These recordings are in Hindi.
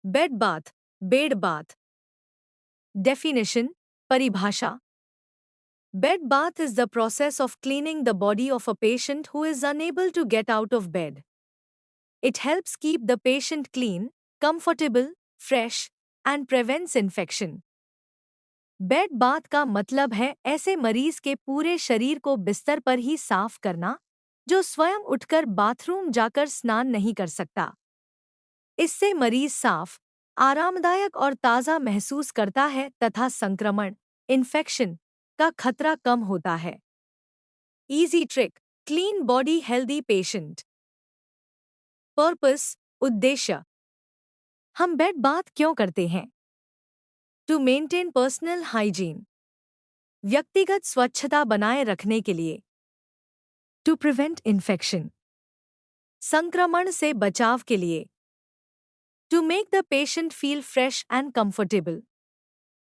Bed bath, bed bath. Definition, परिभाषा। Bed bath is the process of cleaning the body of a patient who is unable to get out of bed. It helps keep the patient clean, comfortable, fresh, and prevents infection. Bed bath का मतलब है ऐसे मरीज के पूरे शरीर को बिस्तर पर ही साफ करना जो स्वयं उठकर बाथरूम जाकर स्नान नहीं कर सकता। इससे मरीज साफ, आरामदायक और ताज़ा महसूस करता है तथा संक्रमण, इन्फेक्शन का खतरा कम होता है। Easy trick, clean body healthy patient. Purpose, उद्देश्य। हम बेड बाथ क्यों करते हैं? टू मेंटेन पर्सनल हाइजीन, व्यक्तिगत स्वच्छता बनाए रखने के लिए। टू प्रिवेंट इन्फेक्शन, संक्रमण से बचाव के लिए। To make the patient feel fresh and comfortable,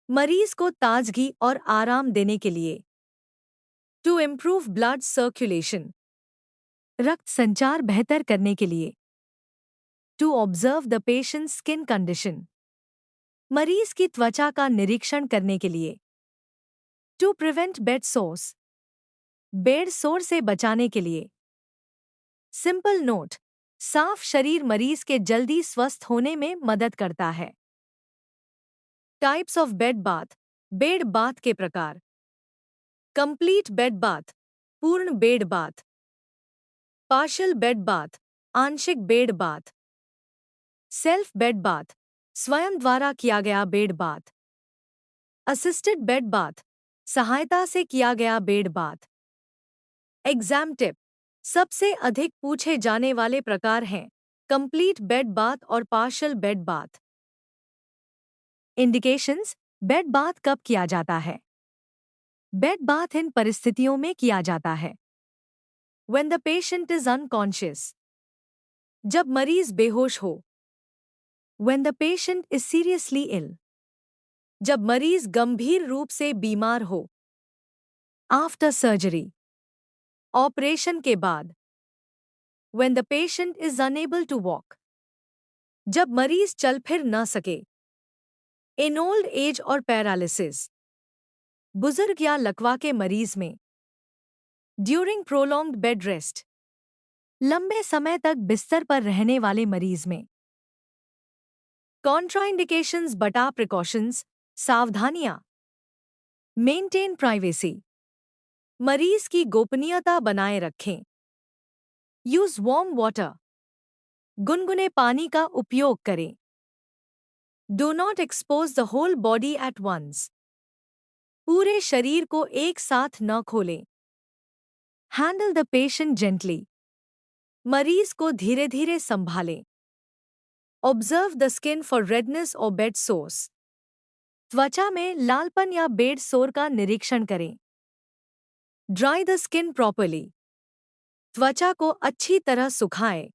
मरीज को ताजगी और आराम देने के लिए। टू इम्प्रूव ब्लड सर्कुलेशन, रक्त संचार बेहतर करने के लिए। To observe the patient's skin condition, मरीज की त्वचा का निरीक्षण करने के लिए। To prevent bed sores, bed sore से बचाने के लिए। सिंपल नोट, साफ शरीर मरीज के जल्दी स्वस्थ होने में मदद करता है। Types of bed bath, bed bath के प्रकार। कंप्लीट बेड बाथ, पूर्ण bed bath. Partial bed bath, आंशिक bed bath. Self bed bath, स्वयं द्वारा किया गया bed bath. Assisted bed bath, सहायता से किया गया बेड बाथ। एग्जाम टिप, सबसे अधिक पूछे जाने वाले प्रकार हैं कंप्लीट बेड बाथ और partial bed bath. Indications, bed bath कब किया जाता है? बेड बाथ इन परिस्थितियों में किया जाता है। When the patient is unconscious, जब मरीज बेहोश हो। When the patient is seriously ill, जब मरीज गंभीर रूप से बीमार हो। After surgery, ऑपरेशन के बाद। When the patient is unable to walk, जब मरीज चल फिर न सके। In old age और पैरालिसिस, बुजुर्ग या लकवा के मरीज में। During prolonged bed rest, लंबे समय तक बिस्तर पर रहने वाले मरीज में। कॉन्ट्राइंडिकेशंस बटा प्रिकॉशंस, सावधानियां। मेंटेन प्राइवेसी, मरीज की गोपनीयता बनाए रखें। यूज वार्म वाटर, गुनगुने पानी का उपयोग करें। Do not expose the whole body at once, पूरे शरीर को एक साथ न खोलें। हैंडल द पेशेंट जेंटली, मरीज को धीरे धीरे संभालें। Observe the skin for redness और बेड सोर्स, त्वचा में लालपन या बेड सोर का निरीक्षण करें। ड्राई द स्किन प्रॉपरली, त्वचा को अच्छी तरह सुखाएं।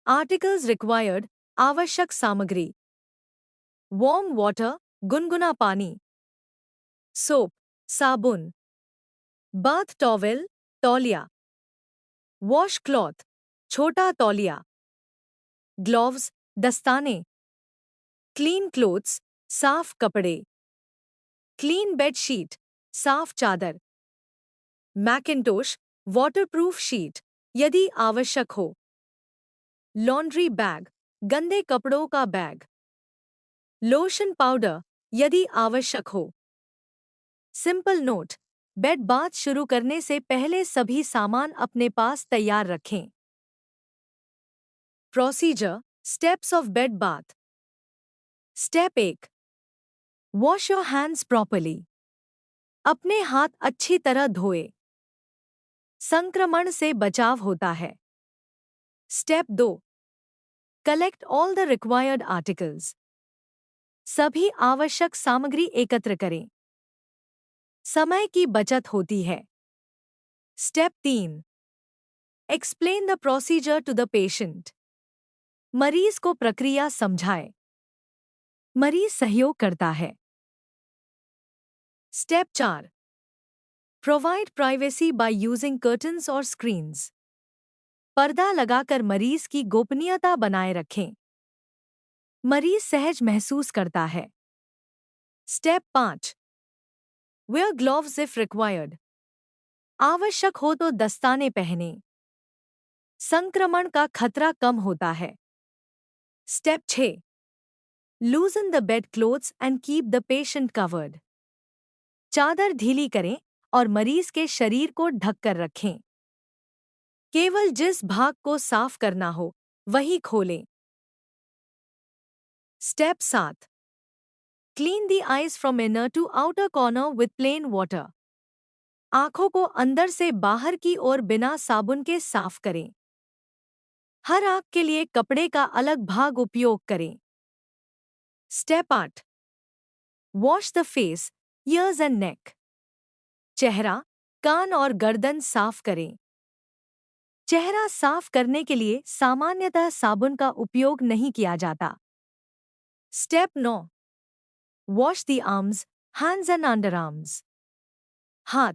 आर्टिकल्स रिक्वायर्ड, आवश्यक सामग्री। वार्म वाटर, गुनगुना पानी। सोप, साबुन। बाथ टॉवेल, तौलिया। वॉश क्लॉथ, छोटा तौलिया। ग्लोव्स, दस्ताने। क्लीन क्लोथ्स, साफ कपड़े। क्लीन बेडशीट, साफ चादर। मैकिन्टोश, वाटरप्रूफ शीट, यदि आवश्यक हो। लॉन्ड्री बैग, गंदे कपड़ों का बैग। लोशन पाउडर, यदि आवश्यक हो। सिंपल नोट, बेड बाथ शुरू करने से पहले सभी सामान अपने पास तैयार रखें। Procedure, steps of bed bath. Step 1, wash your hands properly, अपने हाथ अच्छी तरह धोए, संक्रमण से बचाव होता है। Step 2, collect all the required articles, सभी आवश्यक सामग्री एकत्र करें, समय की बचत होती है। Step 3, explain the procedure to the patient, मरीज को प्रक्रिया समझाएं, मरीज सहयोग करता है। Step 4, provide privacy by using curtains और स्क्रीन्स, पर्दा लगाकर मरीज की गोपनीयता बनाए रखें। मरीज सहज महसूस करता है। Step 5। Wear gloves if required. आवश्यक हो तो दस्ताने पहने। संक्रमण का खतरा कम होता है। Step 6। लूजन the bed clothes and keep the patient covered. चादर ढीली करें और मरीज के शरीर को ढककर रखें। केवल जिस भाग को साफ करना हो वही खोलें। Step 7। Clean the eyes from inner to outer corner with plain water. आंखों को अंदर से बाहर की ओर बिना साबुन के साफ करें। हर आंख के लिए कपड़े का अलग भाग उपयोग करें। Step 8। Wash the face, years and neck. चेहरा, कान और गर्दन साफ करें। चेहरा साफ करने के लिए सामान्यतः साबुन का उपयोग नहीं किया जाता। Step 9। Wash the arms, hands and underarms. हाथ,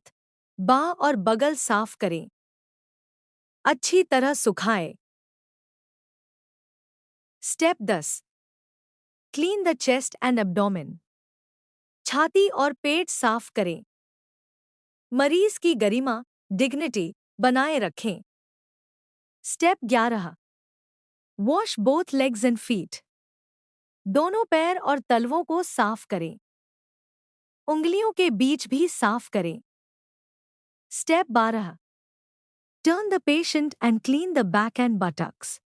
बाह और बगल साफ करें। अच्छी तरह सुखाएं। Step 10। Clean the chest and abdomen. छाती और पेट साफ करें। मरीज की गरिमा, डिग्निटी बनाए रखें। Step 11। Wash both legs and feet. दोनों पैर और तलवों को साफ करें। उंगलियों के बीच भी साफ करें। Step 12। Turn the patient and clean the back and buttocks.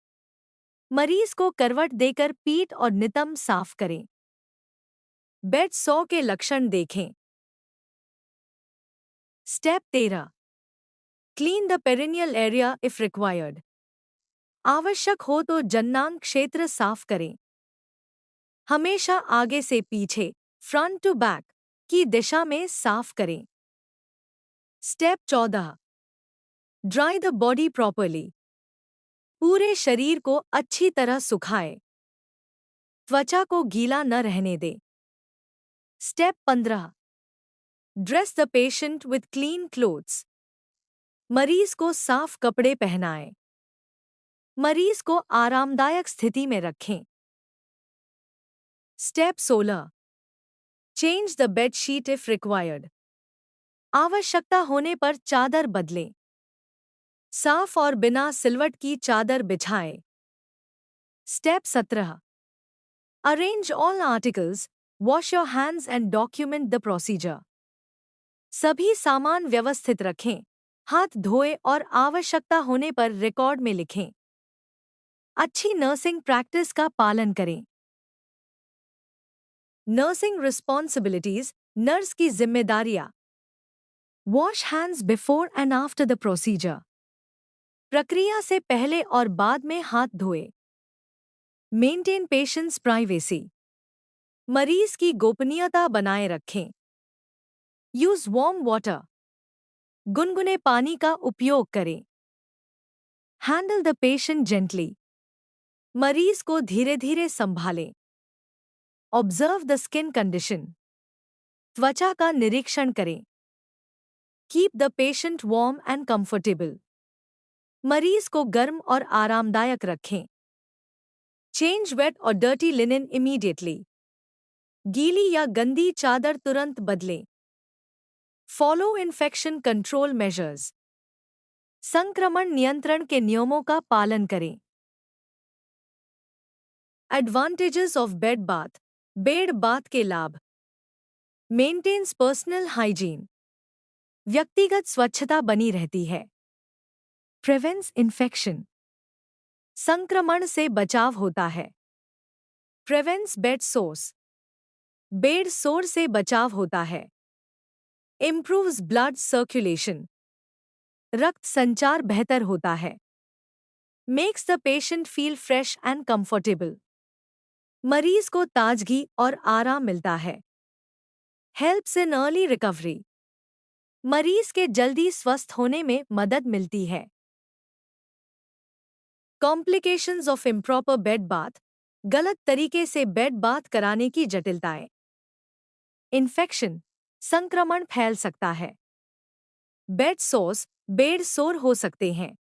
मरीज को करवट देकर पीठ और नितंब साफ करें। बेड सौ के लक्षण देखें। Step 13। Clean the perineal area if required. आवश्यक हो तो जननांग क्षेत्र साफ करें। हमेशा आगे से पीछे, फ्रंट टू बैक की दिशा में साफ करें। Step 14। Dry the body properly. पूरे शरीर को अच्छी तरह सुखाएं। त्वचा को गीला न रहने दें। Step 15। Dress the patient with clean clothes. मरीज को साफ कपड़े पहनाएं। मरीज को आरामदायक स्थिति में रखें। Step 16। Change the bed sheet if required. आवश्यकता होने पर चादर बदलें। साफ और बिना सिलवट की चादर बिछाएं। Step 17। Arrange all articles, wash your hands and document the procedure. सभी सामान व्यवस्थित रखें, हाथ धोएं और आवश्यकता होने पर रिकॉर्ड में लिखें। अच्छी नर्सिंग प्रैक्टिस का पालन करें। नर्सिंग रिस्पॉन्सिबिलिटीज, नर्स की जिम्मेदारियां। Wash hands before and after the procedure. प्रक्रिया से पहले और बाद में हाथ धोएं। Maintain patient's privacy. मरीज की गोपनीयता बनाए रखें। Use warm water. गुनगुने पानी का उपयोग करें। Handle the patient gently. मरीज को धीरे धीरे संभालें। Observe the skin condition. त्वचा का निरीक्षण करें। Keep the patient warm and comfortable. मरीज को गर्म और आरामदायक रखें। चेंज वेट और डर्टी लिनेन इमीडिएटली। गीली या गंदी चादर तुरंत बदलें। Follow infection control measures. संक्रमण नियंत्रण के नियमों का पालन करें। Advantages of bed bath. Bed bath के लाभ। Maintains personal hygiene. व्यक्तिगत स्वच्छता बनी रहती है। Prevents infection. संक्रमण से बचाव होता है। Prevents bed sores. Bed sore से बचाव होता है। Improves blood circulation. रक्त संचार बेहतर होता है। Makes the patient feel fresh and comfortable. मरीज को ताजगी और आराम मिलता है। Helps in early recovery. मरीज के जल्दी स्वस्थ होने में मदद मिलती है। Complications of improper bed bath. गलत तरीके से बेड बाथ कराने की जटिलताएं। इन्फेक्शन। संक्रमण फैल सकता है। Bed sores. बेड सोर हो सकते हैं।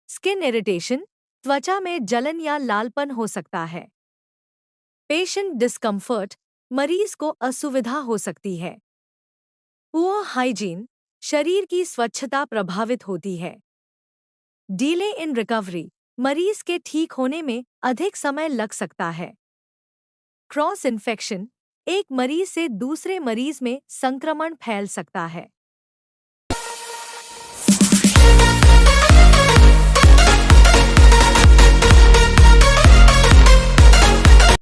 Skin irritation. त्वचा में जलन या लालपन हो सकता है। पेशेंट डिस्कम्फर्ट, मरीज को असुविधा हो सकती है। पुअर हाइजीन, शरीर की स्वच्छता प्रभावित होती है। डिले इन रिकवरी, मरीज के ठीक होने में अधिक समय लग सकता है। क्रॉस इन्फेक्शन, एक मरीज से दूसरे मरीज में संक्रमण फैल सकता है।